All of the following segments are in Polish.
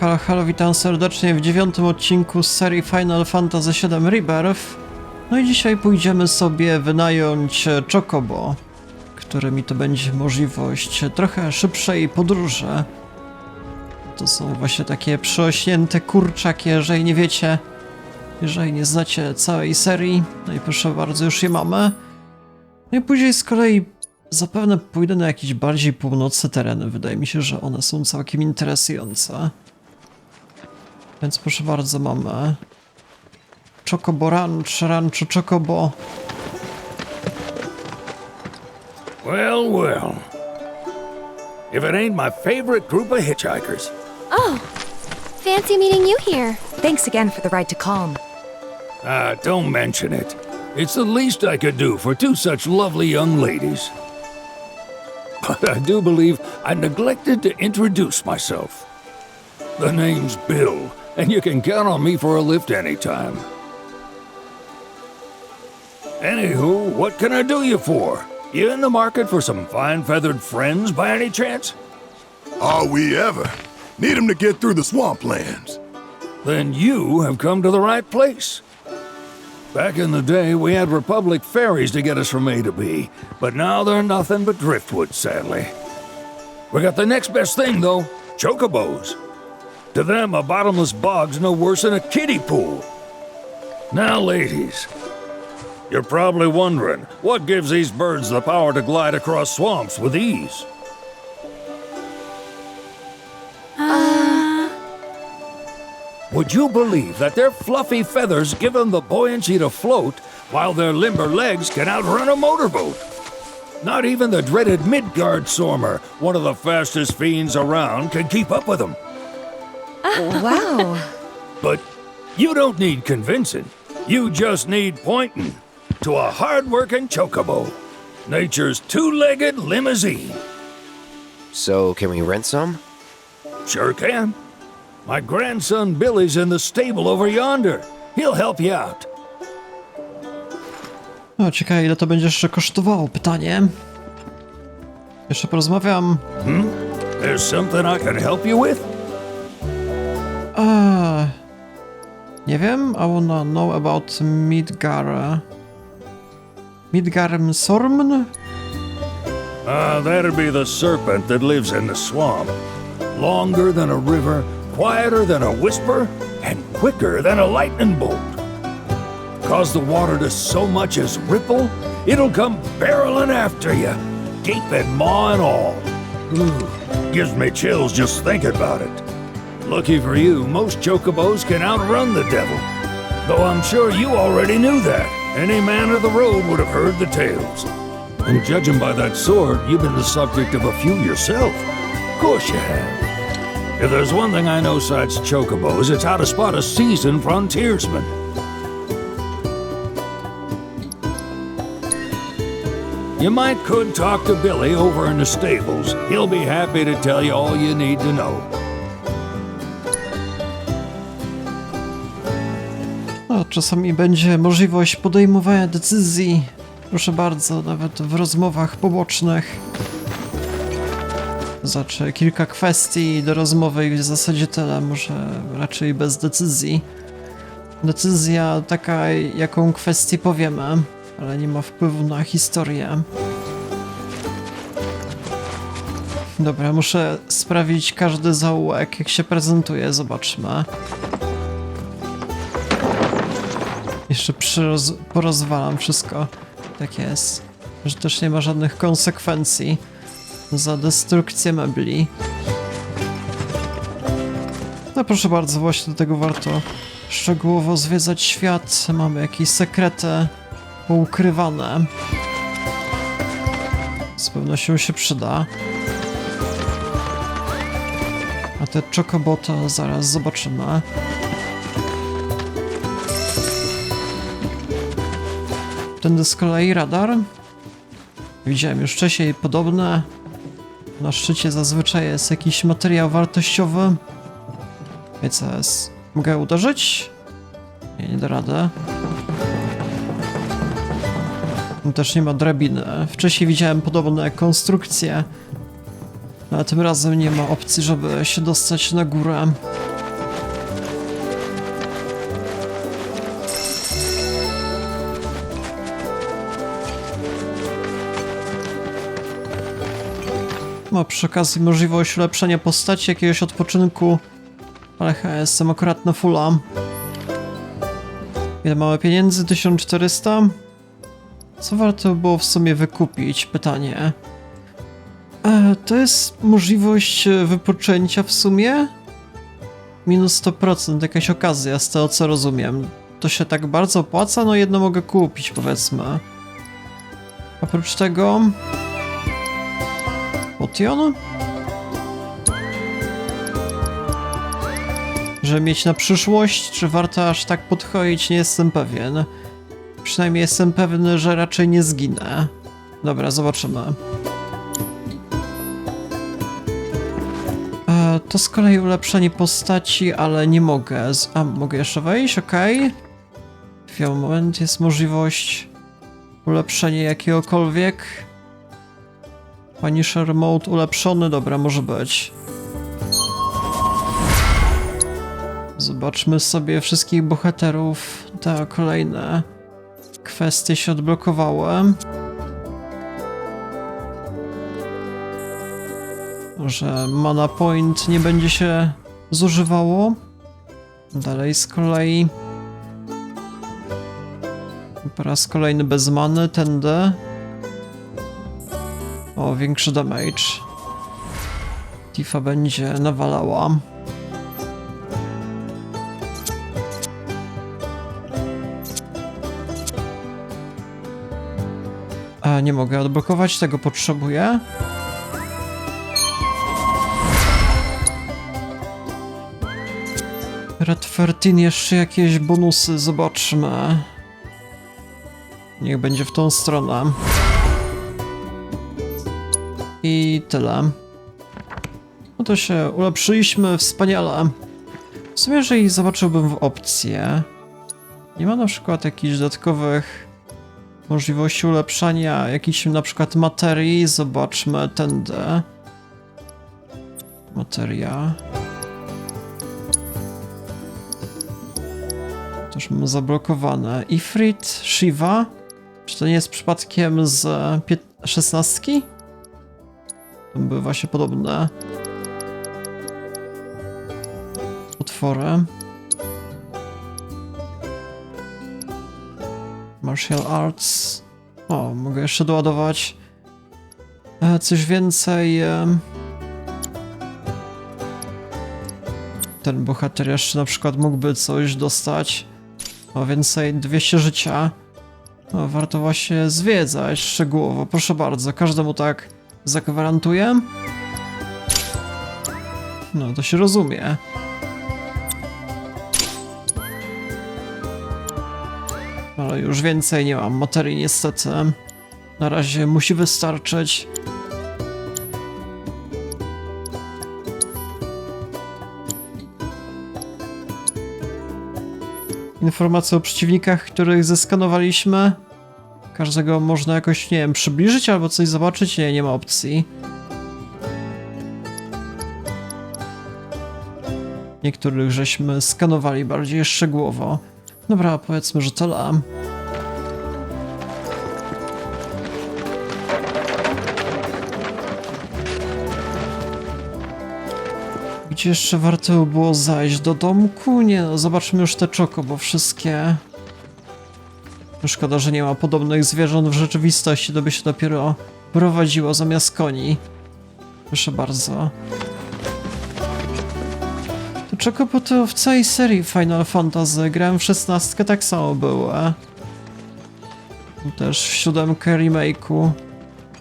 Halo, halo, witam serdecznie w 9. odcinku z serii Final Fantasy VII Rebirth. No i dzisiaj pójdziemy sobie wynająć Chocobo, który mi to będzie możliwość trochę szybszej podróży. To są właśnie takie przerośnięte kurczaki, jeżeli nie wiecie, jeżeli nie znacie całej serii. No i proszę bardzo, już je mamy. No i później z kolei zapewne pójdę na jakieś bardziej północne tereny. Wydaje mi się, że one są całkiem interesujące. Więc proszę bardzo, mamy Chocobo Ranczo Chocobo. Well, well. If it ain't my favorite group of hitchhikers. Oh, fancy meeting you here. Thanks again for the ride to Calm. Don't mention it. It's the least I could do for two such lovely young ladies. But I do believe I neglected to introduce myself. The name's Bill, and you can count on me for a lift anytime. Anywho, what can I do you for? You in the market for some fine-feathered friends by any chance? Are we ever? Need them to get through the swamplands. Then you have come to the right place. Back in the day, we had Republic ferries to get us from A to B, but now they're nothing but driftwood, sadly. We got the next best thing, though, Chocobos. To them, a bottomless bog's no worse than a kiddie pool. Now, ladies, you're probably wondering, what gives these birds the power to glide across swamps with ease? Would you believe that their fluffy feathers give them the buoyancy to float, while their limber legs can outrun a motorboat? Not even the dreaded Midgard Sormer, one of the fastest fiends around, can keep up with them. Wow. But you don't need convincing. You just need pointing to a hard-working Chocobo, nature's two-legged limousine. So, can we rent some? Sure can. My grandson Billy's in the stable over yonder. He'll help you out. No, ciekawe, ile to będzie jeszcze kosztowało, pytanie. Jeszcze porozmawiam. There's something I can help you with? Nie wiem, I wanna know about Midgar Sormn? That'd be the serpent that lives in the swamp. Longer than a river, quieter than a whisper, and quicker than a lightning bolt. Cause the water to so much as ripple, it'll come barreling after you, gaping maw and all. Ooh, gives me chills just thinking about it. Lucky for you, most chocobos can outrun the devil. Though I'm sure you already knew that. Any man of the road would have heard the tales. And judging by that sword, you've been the subject of a few yourself. Of course you have. If there's one thing I know besides chocobos, it's how to spot a seasoned frontiersman. You could talk to Billy over in the stables. He'll be happy to tell you all you need to know. No, czasami będzie możliwość podejmowania decyzji, proszę bardzo, nawet w rozmowach pobocznych. Znaczy, kilka kwestii do rozmowy i w zasadzie tyle, może raczej bez decyzji. Decyzja taka, jaką kwestię powiemy, ale nie ma wpływu na historię. Dobra, muszę sprawdzić każdy zaułek, jak się prezentuje, zobaczmy. Jeszcze porozwalam wszystko. Tak jest. Że też nie ma żadnych konsekwencji za destrukcję mebli. No proszę bardzo, właśnie do tego warto szczegółowo zwiedzać świat. Mamy jakieś sekrety poukrywane. Z pewnością się przyda. A te Chocobo to zaraz zobaczymy. Tędy z kolei radar. Widziałem już wcześniej podobne. Na szczycie zazwyczaj jest jakiś materiał wartościowy. I co jest? Mogę uderzyć? Nie da rady. Też nie ma drabiny. Wcześniej widziałem podobne konstrukcje. Ale tym razem nie ma opcji, żeby się dostać na górę. Ma przy okazji możliwość ulepszenia postaci, jakiegoś odpoczynku, ale chyba jestem akurat na fulla. Ile mamy pieniędzy? 1400? Co warto było w sumie wykupić? Pytanie. To jest możliwość wypoczęcia w sumie? Minus 100%, jakaś okazja z tego co rozumiem. To się tak bardzo opłaca? No jedno mogę kupić, powiedzmy. Oprócz tego... Potion? Żeby mieć na przyszłość, czy warto aż tak podchodzić, nie jestem pewien. Przynajmniej jestem pewny, że raczej nie zginę. Dobra, zobaczymy. To z kolei ulepszenie postaci, ale nie mogę. Mogę jeszcze wejść? Okej. Chwilę, moment, jest możliwość ulepszenia jakiegokolwiek. Punisher mode ulepszony, dobra, może być. Zobaczmy sobie wszystkich bohaterów. Te kolejne kwestie się odblokowały. Że mana point nie będzie się zużywało. Dalej z kolei. Po raz kolejny bez many, tędy. O, większy damage. Tifa będzie nawalała. Nie mogę odblokować, tego potrzebuję. Red 13, jeszcze jakieś bonusy, zobaczmy. Niech będzie w tą stronę. I tyle. No to się ulepszyliśmy, wspaniale. W sumie, jeżeli zobaczyłbym w opcję, nie ma na przykład jakichś dodatkowych możliwości ulepszania jakichś na przykład materii, zobaczmy tędy. Materia. Też mam zablokowane. Ifrit, Shiva. Czy to nie jest przypadkiem z 16? To były właśnie podobne utwory. Martial Arts. O, mogę jeszcze doładować coś więcej. Ten bohater jeszcze na przykład mógłby coś dostać. O, więcej 200 życia. No, warto właśnie zwiedzać szczegółowo. Proszę bardzo, każdemu tak zagwarantuję. No, to się rozumie. Ale już więcej nie mam materii niestety. Na razie musi wystarczyć. Informacje o przeciwnikach, których zeskanowaliśmy. Każdego można jakoś, nie wiem, przybliżyć albo coś zobaczyć? Nie, nie ma opcji. Niektórych żeśmy skanowali bardziej szczegółowo. Dobra, powiedzmy, że tyle. Gdzie jeszcze warto było zajść? Do domku? Nie, no, zobaczmy już te Chocobo, wszystkie. Szkoda, że nie ma podobnych zwierząt w rzeczywistości, to by się dopiero prowadziło zamiast koni. Proszę bardzo. To Chocobo to w całej serii Final Fantasy. Grałem w 16, tak samo było. Też w 7 remake'u.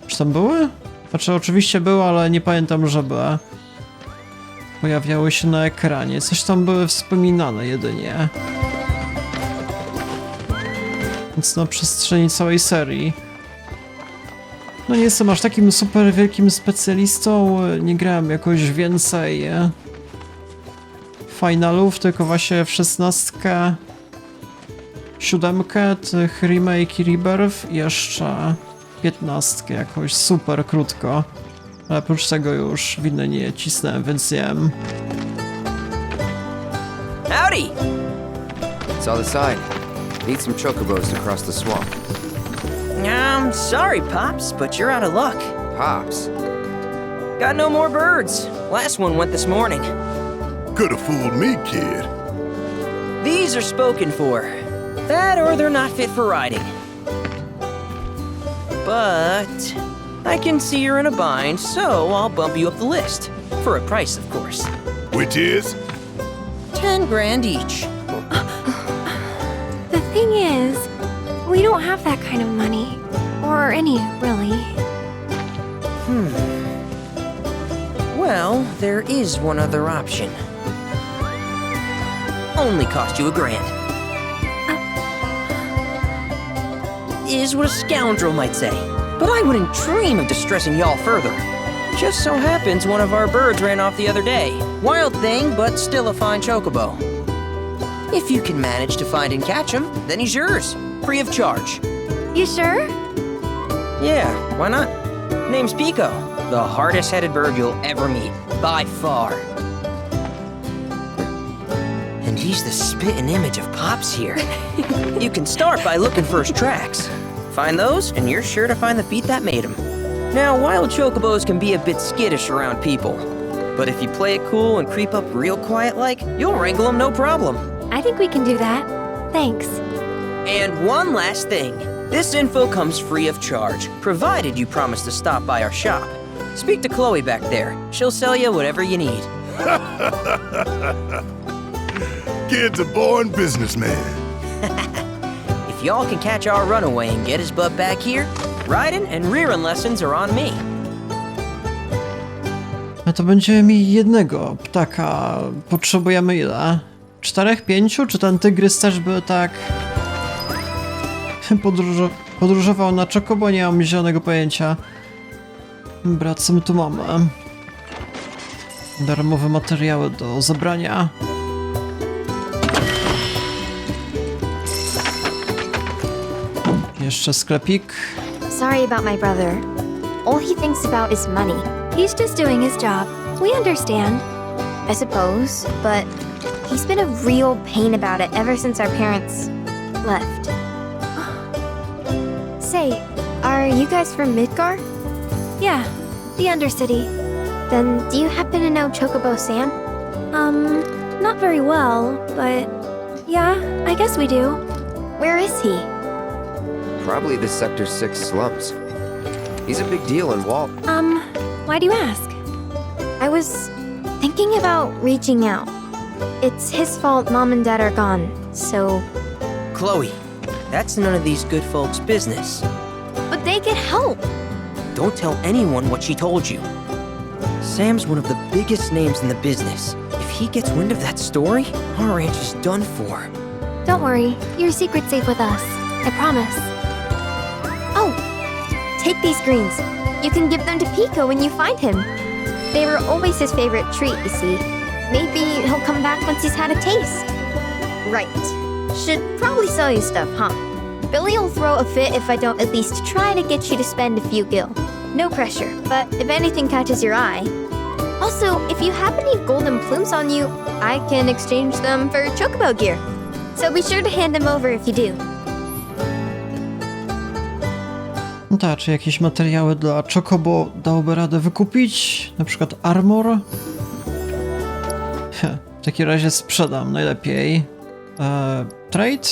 Czy tam były? Znaczy oczywiście były, ale nie pamiętam, żeby pojawiały się na ekranie. Coś tam były wspominane jedynie. Więc na przestrzeni całej serii. No nie jestem aż takim super wielkim specjalistą, nie grałem jakoś więcej finalów, tylko właśnie w 16, 7 tych remake i Rebirth i jeszcze 15 jakoś super krótko. Ale oprócz tego już winy nie cisnąłem, więc nie wiem. Howdy! It's all the side. Need some chocobos to cross the swamp. I'm sorry, Pops, but you're out of luck. Pops. Got no more birds. Last one went this morning. Could have fooled me, kid. These are spoken for. That or they're not fit for riding. But I can see you're in a bind, so I'll bump you up the list. For a price, of course. Which is? 10 grand each. The thing is, we don't have that kind of money. Or any, really. Well, there is one other option. Only cost you $1,000. Is what a scoundrel might say. But I wouldn't dream of distressing y'all further. Just so happens one of our birds ran off the other day. Wild thing, but still a fine chocobo. If you can manage to find and catch him, then he's yours. Free of charge. You sure? Yeah, why not? Name's Pico. The hardest-headed bird you'll ever meet. By far. And he's the spitting image of Pops here. You can start by looking for his tracks. Find those, and you're sure to find the feet that made him. Now, wild chocobos can be a bit skittish around people. But if you play it cool and creep up real quiet-like, you'll wrangle them no problem. I think we can do that. Thanks. And one last thing. This info comes free of charge, provided you promise to stop by our shop. Speak to Chloe back there. She'll sell you whatever you need. Kid's a born businessman. If y'all can catch our runaway and get his butt back here, riding and rearing lessons are on me. A to będziemy mieli jednego ptaka. Potrzebujemy ile? 4, 5? Czy ten tygrys też by tak podróżował na Chocobo? Nie mam zielonego pojęcia. Dobra, co my tu mamy? Darmowe materiały do zabrania. Jeszcze sklepik. Sorry about my brother. All he thinks about is money. He's just doing his job. We understand. I suppose, but he's been a real pain about it ever since our parents left. Say, are you guys from Midgar? Yeah, the Undercity. Then do you happen to know Chocobo Sam? Not very well, but yeah, I guess we do. Where is he? Probably the Sector 6 slums. He's a big deal in Walt. Why do you ask? I was thinking about reaching out. It's his fault Mom and Dad are gone, so... Chloe, that's none of these good folks' business. But they get help! Don't tell anyone what she told you. Sam's one of the biggest names in the business. If he gets wind of that story, our ranch is done for. Don't worry, your secret's safe with us. I promise. Oh! Take these greens. You can give them to Pico when you find him. They were always his favorite treat, you see. Maybe he'll come back once he's had a taste. Right. Should probably sell you stuff, huh? Billy'll throw a fit if I don't at least try to get you to spend a few gil. No pressure, but if anything catches your eye... Also, if you have any golden plumes on you, I can exchange them for Chocobo gear. So be sure to hand them over if you do. No tak, czy jakieś materiały dla Chocobo dałoby radę wykupić? Na przykład armor? W takim razie sprzedam najlepiej. Trade?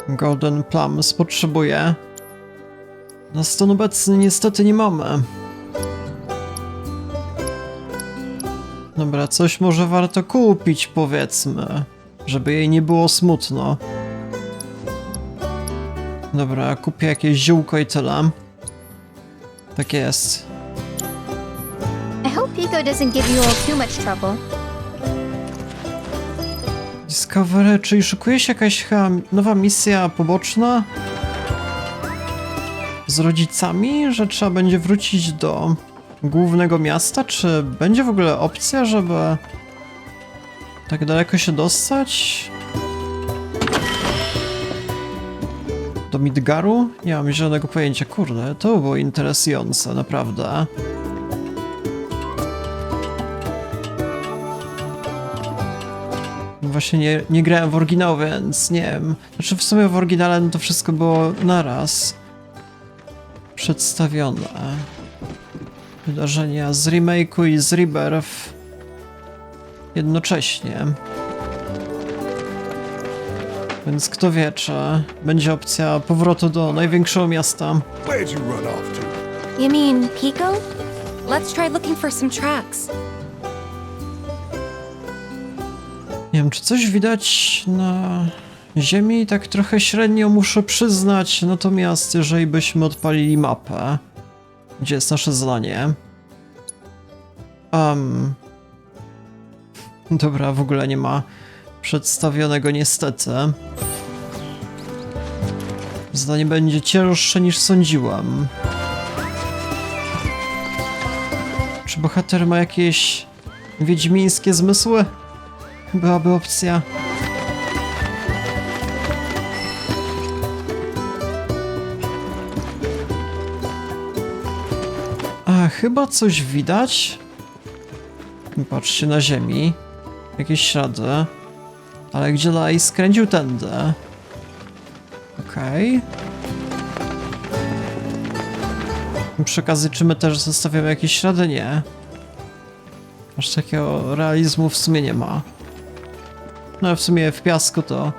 Golden Plums potrzebuję. Na stan obecny niestety nie mamy. Dobra, coś może warto kupić, powiedzmy, żeby jej nie było smutno. Dobra, kupię jakieś ziółko i tyle. Tak jest. I hope Pico doesn't give you all too much trouble. Discovery, czyli szykuje się jakaś chyba nowa misja poboczna? Z rodzicami, że trzeba będzie wrócić do głównego miasta? Czy będzie w ogóle opcja, żeby tak daleko się dostać? Do Midgaru? Nie mam żadnego pojęcia. Kurde, to było interesujące, naprawdę. Właśnie nie grałem w oryginał, więc nie wiem. Znaczy w sumie w oryginale no to wszystko było naraz. przedstawione. Wydarzenia z remake'u i z Rebirth jednocześnie. Więc kto wie, czy będzie opcja powrotu do największego miasta. Where'd you run off to? You mean Pico? Let's try looking for some tracks. Nie wiem, czy coś widać na ziemi? Tak trochę średnio muszę przyznać, natomiast jeżeli byśmy odpalili mapę, gdzie jest nasze zadanie. Dobra, w ogóle nie ma przedstawionego niestety. Zadanie będzie cięższe niż sądziłem. Czy bohater ma jakieś wiedźmińskie zmysły? Byłaby opcja. A, chyba coś widać. Patrzcie na ziemi. Jakieś ślady. Ale gdzie dalej skręcił tędy? Okej. Przy okazji, czy my też zostawiamy jakieś ślady? Nie. Aż takiego realizmu w sumie nie ma. No w sumie w piasku to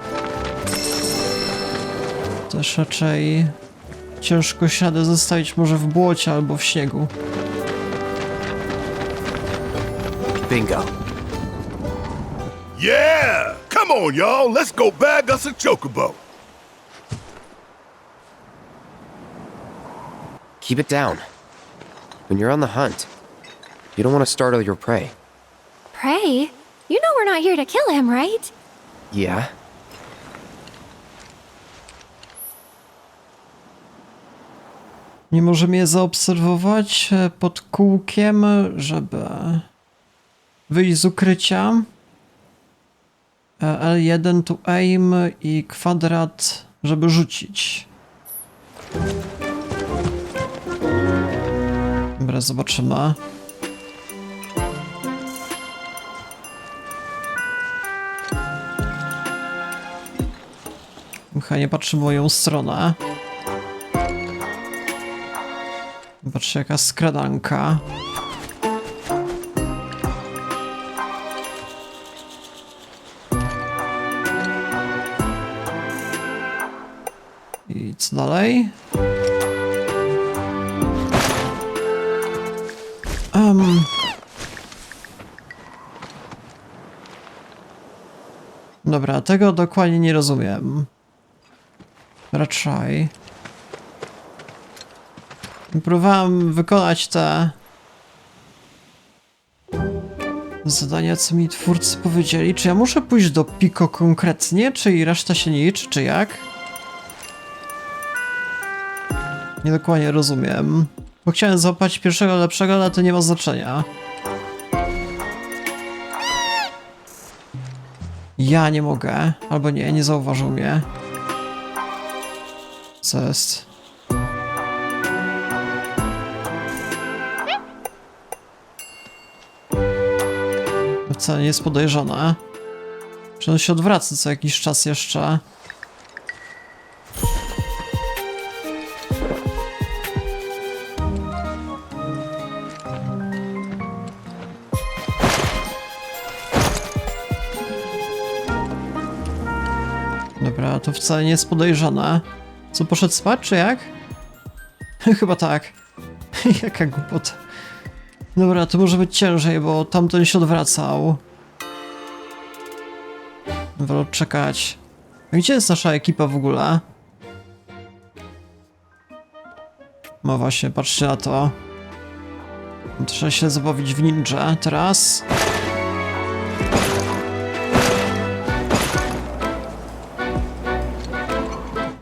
też raczej ciężko ślady zostawić może w błocie albo w śniegu. Bingo. Yeah! Come on, y'all. Let's go bag us a chocobo. Keep it down. When you're on the hunt, you don't want to startle your prey. Pray? You know we're not here to kill him, right? Yeah? Nie możemy je zaobserwować pod kółkiem, żeby wyjść z ukrycia. L1 to aim i kwadrat, żeby rzucić. Dobra, zobaczymy. Chyba nie patrzy w moją stronę. Patrzcie, jaka skradanka. I co dalej? Dobra, tego dokładnie nie rozumiem. Raczej. Próbowałem wykonać te zadania, co mi twórcy powiedzieli. Czy ja muszę pójść do Pico konkretnie, czy i reszta się nie liczy, czy jak? Nie dokładnie rozumiem. Bo chciałem złapać pierwszego lepszego, ale to nie ma znaczenia. Ja nie mogę. Albo nie zauważył mnie. Co jest? Wcale nie jest podejrzane. Czy on się odwraca co jakiś czas jeszcze? Dobra, to wcale nie jest podejrzane. Co, poszedł spać, czy jak? Chyba tak. Jaka głupota. Dobra, to może być ciężej, bo tamten się odwracał. Wolę czekać. A gdzie jest nasza ekipa w ogóle? No właśnie, patrzcie na to. Trzeba się zabawić w ninja teraz.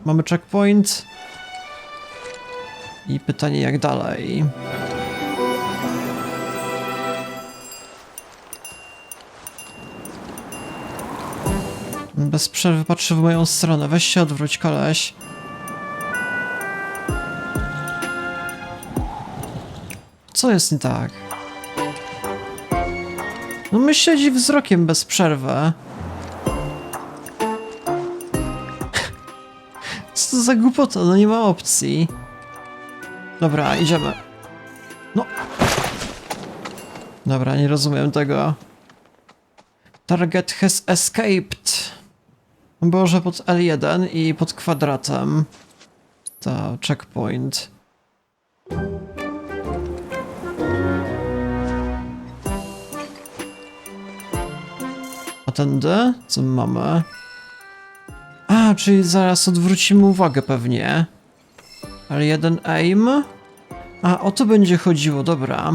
Mamy checkpoint. I pytanie, jak dalej? Bez przerwy patrzy w moją stronę. Weź się odwróć, koleś. Co jest nie tak? No my śledzi wzrokiem bez przerwy. Co to za głupota? No nie ma opcji. Dobra, idziemy. No. Dobra, nie rozumiem tego. Target has escaped. Boże, pod L1 i pod kwadratem. To checkpoint. A tędy? Co my mamy? A, czyli zaraz odwrócimy uwagę pewnie. L1 aim? A, o to będzie chodziło, dobra.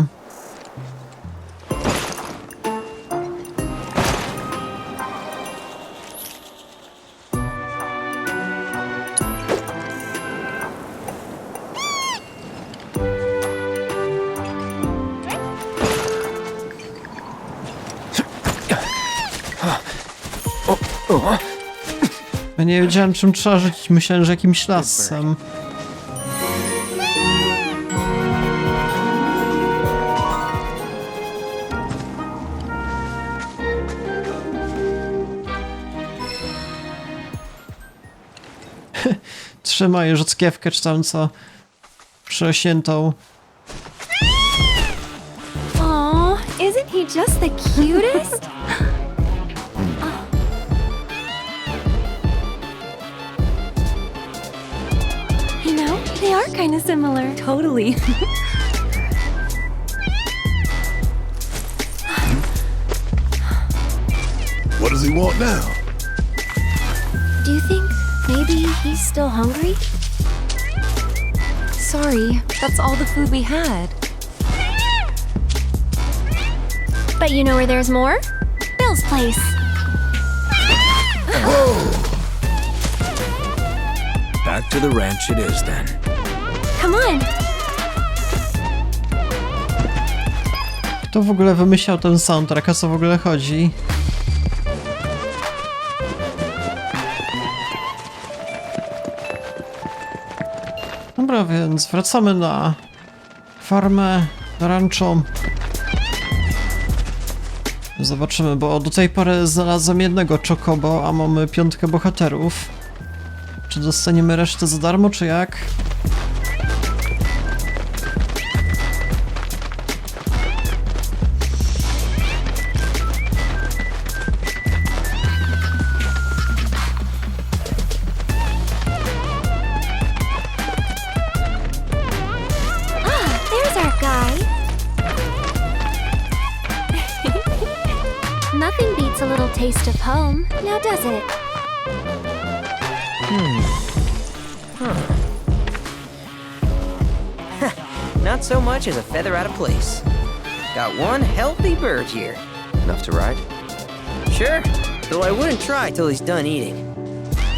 Ja nie wiedziałem, czym trzeba rzucić, myślałem, że jakimś lasem. Trzymaj żockiewkę, czy tam co? Przerośniętą. Aw, isn't he just the cutest? You know, they are kind of similar. Totally. What does he want now? Do you think maybe he's still hungry? Sorry, that's all the food we had. But you know where there's more? Bill's place. Back to the ranch it is then. Come on. Kto w ogóle wymyślał ten soundtrack, o co w ogóle chodzi? Dobra, więc wracamy na farmę, na Ranczo. Zobaczymy, bo do tej pory znalazłem jednego Chocobo, a mamy 5 bohaterów. Czy dostaniemy resztę za darmo, czy jak? There's our guy. Nothing beats a little taste of home, now does it? Not so much as a feather out of place. Got one healthy bird here. Enough to ride? Sure, though I wouldn't try till he's done eating.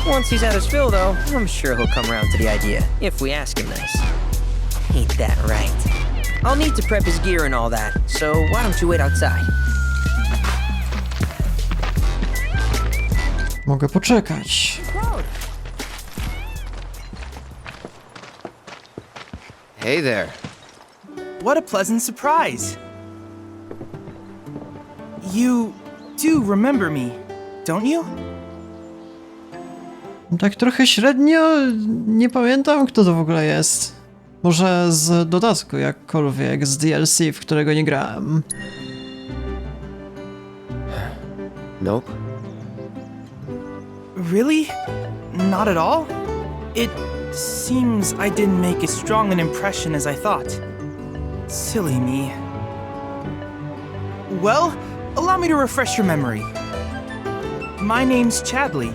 Once he's had his fill, though, I'm sure he'll come around to the idea, if we ask him nice. Ain't that right? I'll need to prep his gear and all that, so why don't you wait outside? Mogę poczekać. Hey there. What a pleasant surprise! You do remember me, don't you? Tak trochę średnio, nie pamiętam, kto to w ogóle jest. Może z dodatku jakkolwiek, z DLC, w którego nie grałem. Nope. Really? Not at all? It seems I didn't make as strong an impression as I thought. Silly me. Well, allow me to refresh your memory. My name's Chadley.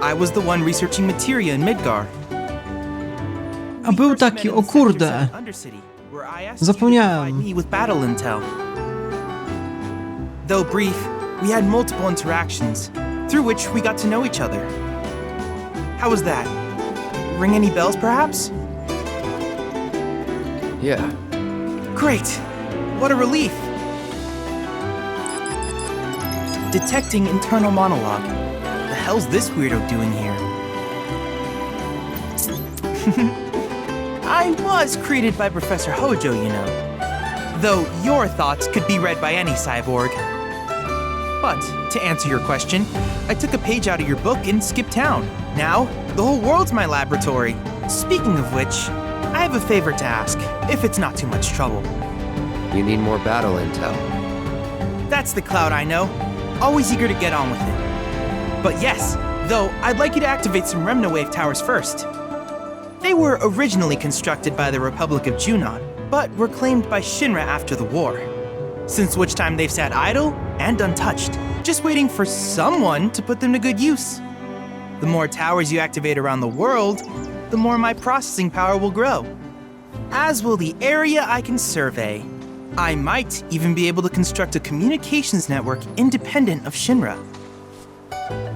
I was the one researching materia in Midgar. A był taki, o kurde. Zapomniałem. With battle intel. Though brief, we had multiple interactions, through which we got to know each other. How was that? Ring any bells, perhaps? Yeah. Great! What a relief! Detecting internal monologue. The hell's this weirdo doing here? I was created by Professor Hojo, you know. Though your thoughts could be read by any cyborg. But, to answer your question, I took a page out of your book and skipped town. Now, the whole world's my laboratory. Speaking of which, I have a favor to ask, if it's not too much trouble. You need more battle intel. That's the Cloud I know. Always eager to get on with it. But yes, though, I'd like you to activate some Remnawave towers first. They were originally constructed by the Republic of Junon, but were claimed by Shinra after the war. Since which time they've sat idle and untouched, just waiting for someone to put them to good use. The more towers you activate around the world, the more my processing power will grow. As will the area I can survey. I might even be able to construct a communications network independent of Shinra.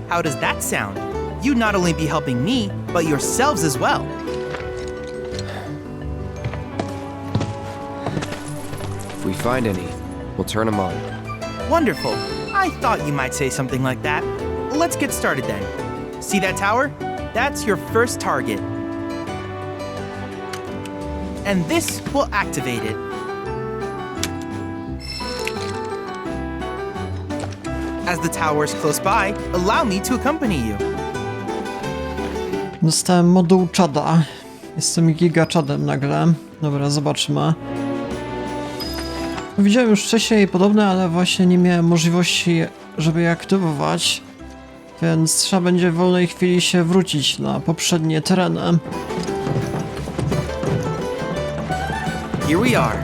How does that sound? You'd not only be helping me, but yourselves as well. If we find any, we'll turn them on. Wonderful. I thought you might say something like that. Let's get started then. See that tower? That's your first target. And this will activate it. As the tower is close by, allow me to accompany you. Dostałem moduł czada. Jestem giga czadem nagle. Dobra, zobaczmy. Widziałem już wcześniej podobne, ale właśnie nie miałem możliwości, żeby je aktywować. Więc trzeba będzie w wolnej chwili się wrócić na poprzednie tereny. Here we are.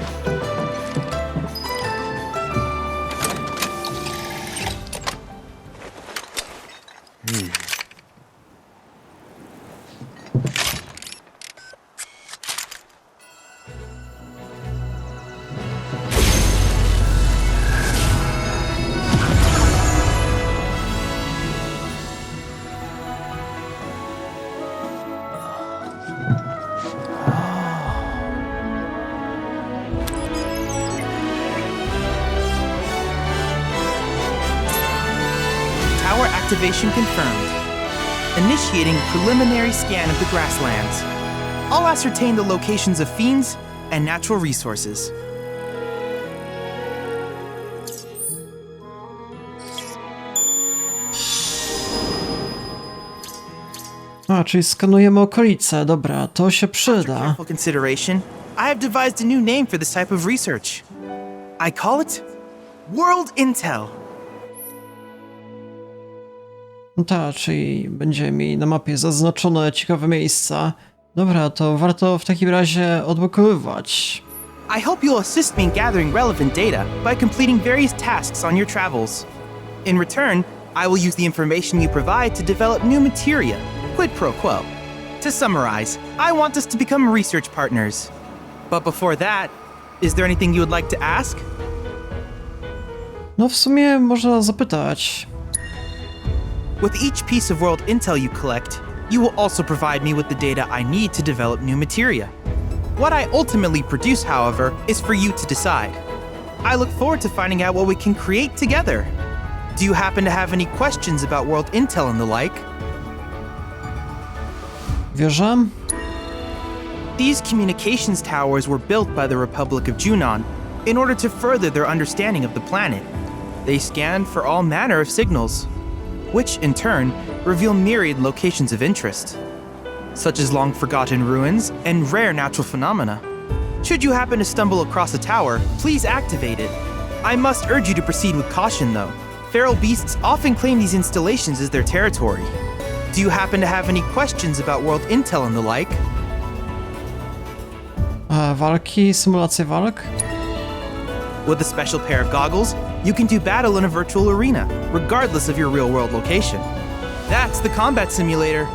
Tower activation confirmed. Initiating preliminary scan of the grasslands. I'll ascertain the locations of fiends and natural resources. A, czyli skanujemy okolice. Dobra, to się przyda. Careful consideration, I have devised a new name for this type of research. I call it World Intel. No tak, czyli będziemy mieli na mapie zaznaczone ciekawe miejsca. Dobra, to warto w takim razie odblokowywać. I hope you'll assist me in gathering relevant data by completing various tasks on your travels. In return, I will use the information you provide to develop new materia, quid pro quo. To summarize, I want us to become research partners. But before that, is there anything you would like to ask? No w sumie można zapytać. With each piece of world intel you collect, you will also provide me with the data I need to develop new materia. What I ultimately produce, however, is for you to decide. I look forward to finding out what we can create together. Do you happen to have any questions about world intel and the like? Wierzę? These communications towers were built by the Republic of Junon in order to further their understanding of the planet. They scanned for all manner of signals, which in turn reveal myriad locations of interest, such as long-forgotten ruins and rare natural phenomena. Should you happen to stumble across a tower, please activate it. I must urge you to proceed with caution, though. Feral beasts often claim these installations as their territory. Do you happen to have any questions about world intel and the like? Walki, symulacje walk? With a special pair of goggles, you can do battle in a virtual arena, regardless of your real-world location. That's the combat simulator.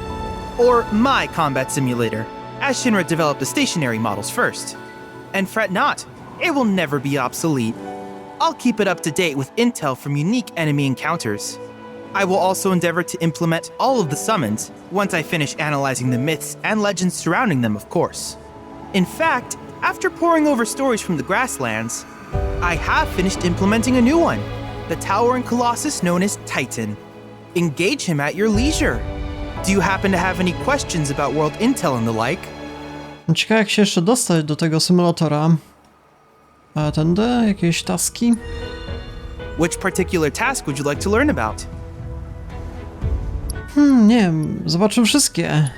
Or my combat simulator, as Shinra developed the stationary models first. And fret not, it will never be obsolete. I'll keep it up to date with intel from unique enemy encounters. I will also endeavor to implement all of the summons, once I finish analyzing the myths and legends surrounding them, of course. In fact, after poring over stories from the grasslands, I have finished implementing a new one, the towering colossus known as Titan. Engage him at your leisure. Do you happen to have any questions about world intel and the like? Ciekawe jak się jeszcze dostać do tego symulatora. A tędy? Jakieś taski? Which particular task would you like to learn about? Nie wiem, zobaczę wszystkie.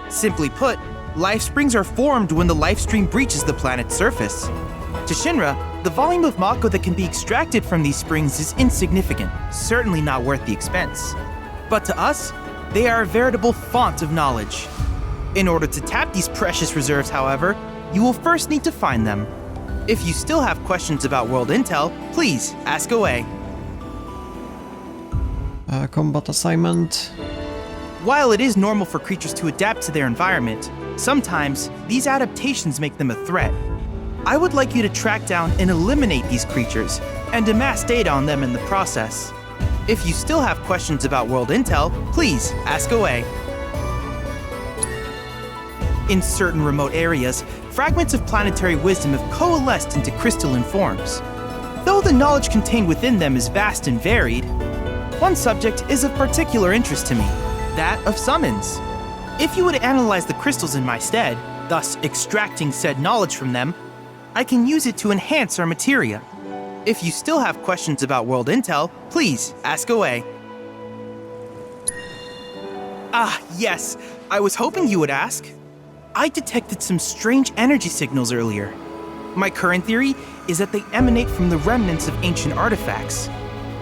Simply put, life springs are formed when the life stream breaches the planet's surface. To Shinra, the volume of Mako that can be extracted from these springs is insignificant, certainly not worth the expense. But to us, they are a veritable font of knowledge. In order to tap these precious reserves, however, you will first need to find them. If you still have questions about world intel, please ask away. Combat assignment. While it is normal for creatures to adapt to their environment, sometimes these adaptations make them a threat. I would like you to track down and eliminate these creatures, and amass data on them in the process. If you still have questions about world intel, please ask away. In certain remote areas, fragments of planetary wisdom have coalesced into crystalline forms. Though the knowledge contained within them is vast and varied, one subject is of particular interest to me, that of summons. If you would analyze the crystals in my stead, thus extracting said knowledge from them, I can use it to enhance our materia. If you still have questions about world intel, please ask away. Ah, yes, I was hoping you would ask. I detected some strange energy signals earlier. My current theory is that they emanate from the remnants of ancient artifacts.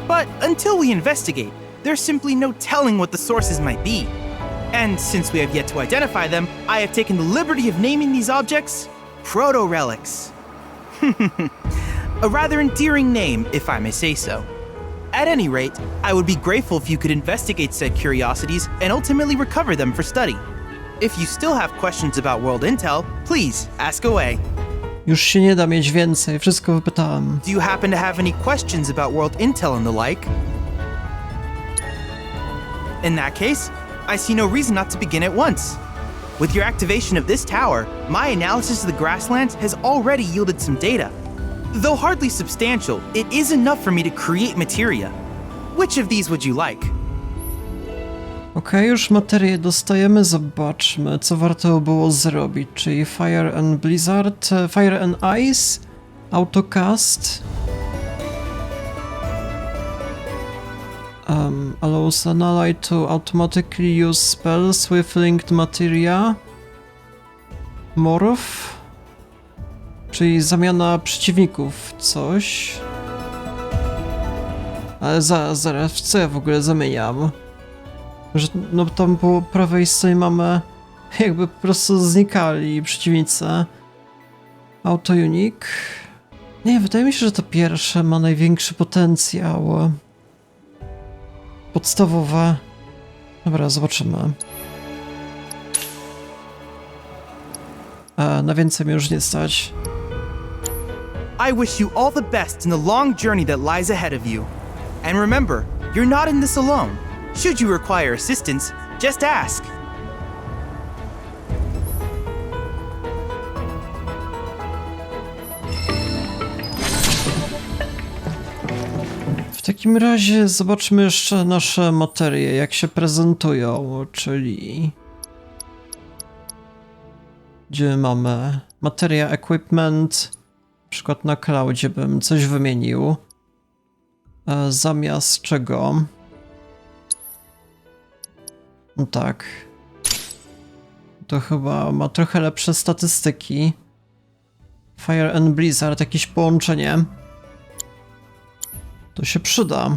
But until we investigate, there's simply no telling what the sources might be. And since we have yet to identify them, I have taken the liberty of naming these objects proto-relics. A rather endearing name, if I may say so. At any rate, I would be grateful if you could investigate said curiosities and ultimately recover them for study. If you still have questions about world intel, please ask away. Już się nie da mieć więcej, wszystko wypytałem. Do you happen to have any questions about world intel and the like? In that case, I see no reason not to begin at once. With your activation of this tower, my analysis of the grasslands has already yielded some data. Though hardly substantial, it is enough for me to create materia. Which of these would you like? Okej, już materię dostajemy, zobaczmy, co warto było zrobić, czyli Fire and Blizzard, Fire and Ice, Autocast, allows an ally to automatically use spells with linked materia, Morph, czyli zamiana przeciwników, coś, ale zaraz, w co ja w ogóle zamieniam? Że no tam po prawej stronie mamy jakby po prostu znikali przeciwnicy. Auto-unique. Nie, wydaje mi się, że to pierwsze ma największy potencjał. Podstawowe. Dobra, zobaczymy. Na więcej mnie już nie stać. I wish you all the best in the long journey that lies ahead of you. And remember, you're not in this alone. Should you require assistance, just ask. W takim razie zobaczmy jeszcze nasze materie, jak się prezentują, czyli... Gdzie mamy materia equipment, na przykład na cloudzie bym coś wymienił. Zamiast czego? No tak. To chyba ma trochę lepsze statystyki. Fire and Blizzard, jakieś połączenie. To się przyda.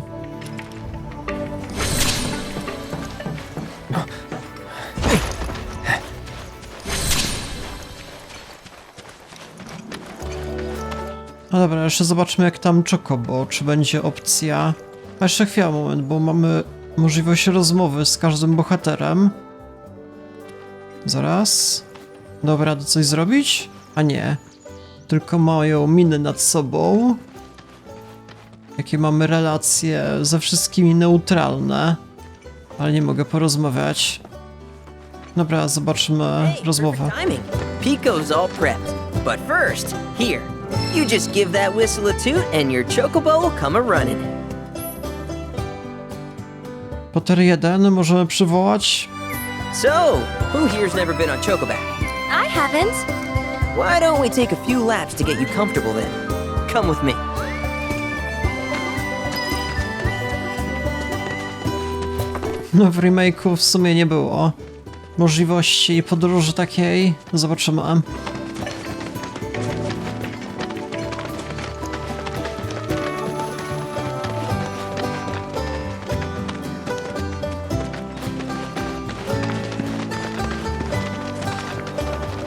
No dobra, jeszcze zobaczmy jak tam Chocobo, czy będzie opcja... A jeszcze chwila, moment, bo mamy możliwość rozmowy z każdym bohaterem. Zaraz. Dobra, to coś zrobić? A nie. Tylko mają miny nad sobą. Jakie mamy relacje ze wszystkimi neutralne. Ale nie mogę porozmawiać. Dobra, zobaczmy rozmowę. Pico's all prepped. But first, here. You just give that whistle a toot and your Chocobo will come a-running. Potter 1 możemy przywołać. So, who here's never been on Chocoback? I haven't. Why don't we take a few laps to get you comfortable then? Come with me. No w remake'u w sumie nie było. możliwości podróży takiej. Zobaczymy.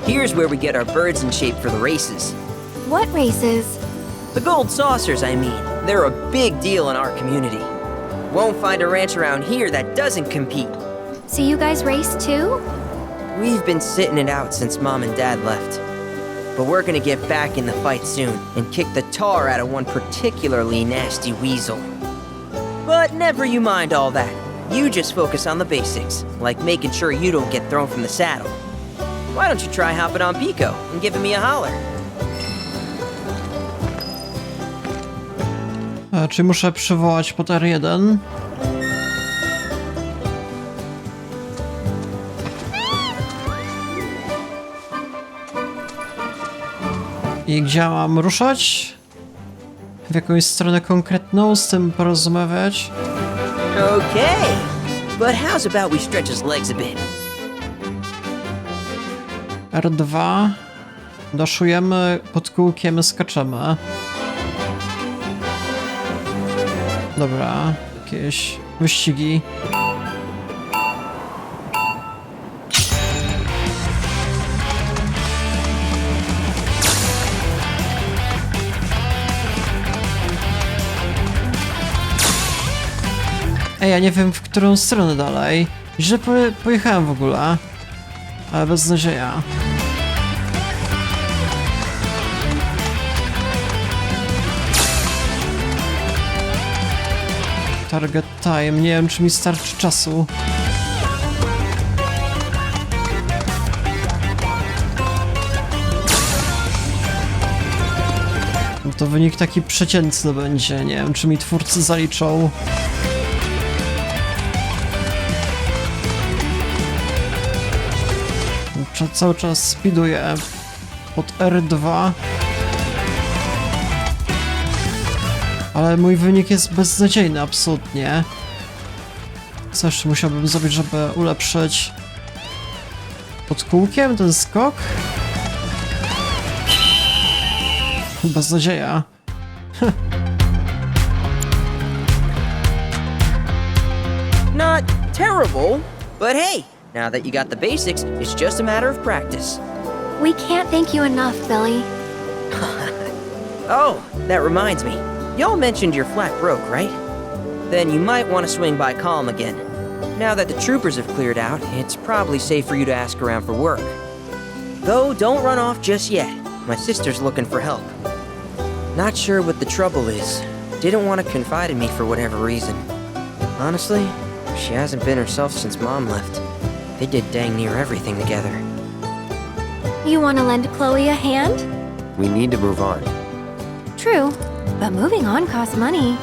Here's where we get our birds in shape for the races. What races? The gold saucers, I mean. They're a big deal in our community. Won't find a ranch around here that doesn't compete. So you guys race too? We've been sitting it out since Mom and Dad left. But we're gonna get back in the fight soon and kick the tar out of one particularly nasty weasel. But never you mind all that. You just focus on the basics, like making sure you don't get thrown from the saddle. Why don't you try hopping on Pico and giving me a holler? Czy muszę przywołać pod R1? I gdzie mam ruszać? W jakąś stronę konkretną, z tym porozmawiać? Okay, but how's about we stretch his legs a bit? R2. Daszujemy, pod kółkiem skaczemy. Dobra, jakieś wyścigi. Ej, ja nie wiem, w którą stronę dalej. Źle pojechałem w ogóle. Ale bez nadzieja. Target time. Nie wiem, czy mi starczy czasu. To wynik taki przeciętny będzie. Nie wiem, czy mi twórcy zaliczą. Cały czas speeduję pod R2. Ale mój wynik jest beznadziejny, absolutnie. Co jeszcze musiałbym zrobić, żeby ulepszyć pod kółkiem ten skok? Beznadzieja. Not terrible, but hey, now that you got the basics, it's just a matter of practice. We can't thank you enough, Billy. Oh, that reminds me. Y'all mentioned your flat broke, right? Then you might want to swing by Calm again. Now that the troopers have cleared out, it's probably safe for you to ask around for work. Though, don't run off just yet. My sister's looking for help. Not sure what the trouble is. Didn't want to confide in me for whatever reason. Honestly, she hasn't been herself since Mom left. They did dang near everything together. You want to lend Chloe a hand? We need to move on. True, but moving on costs money.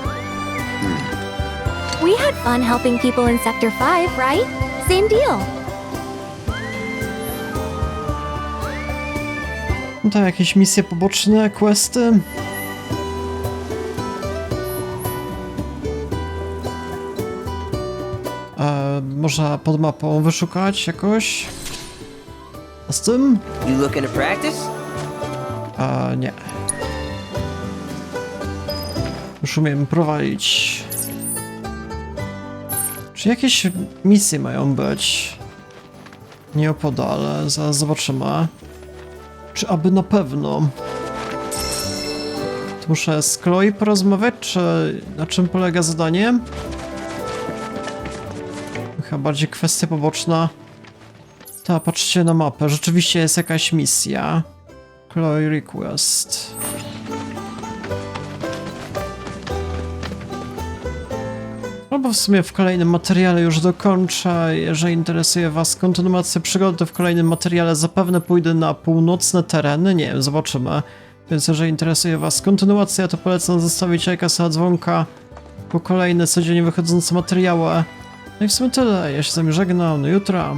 We had fun helping people in Sector 5, right? Same deal. No to jakieś misje poboczne, questy. Można pod mapą wyszukać jakoś? A z tym? You looking to practice? Nie. Już umiem prowadzić. Czy jakieś misje mają być? Nieopodal, zaraz zobaczymy. Czy aby na pewno? To muszę z Chloe porozmawiać, czy na czym polega zadanie? Chyba bardziej kwestia poboczna. Ta, patrzcie na mapę, rzeczywiście jest jakaś misja. Chloe request. Albo w sumie w kolejnym materiale już dokończę. Jeżeli interesuje was kontynuacja przygody, to w kolejnym materiale zapewne pójdę na północne tereny. Nie wiem, zobaczymy. Więc jeżeli interesuje was kontynuacja, to polecam zostawić lajka, dzwonka po kolejne codziennie wychodzące materiały. No i w sumie tyle. Ja się z wami żegnam. Do jutra.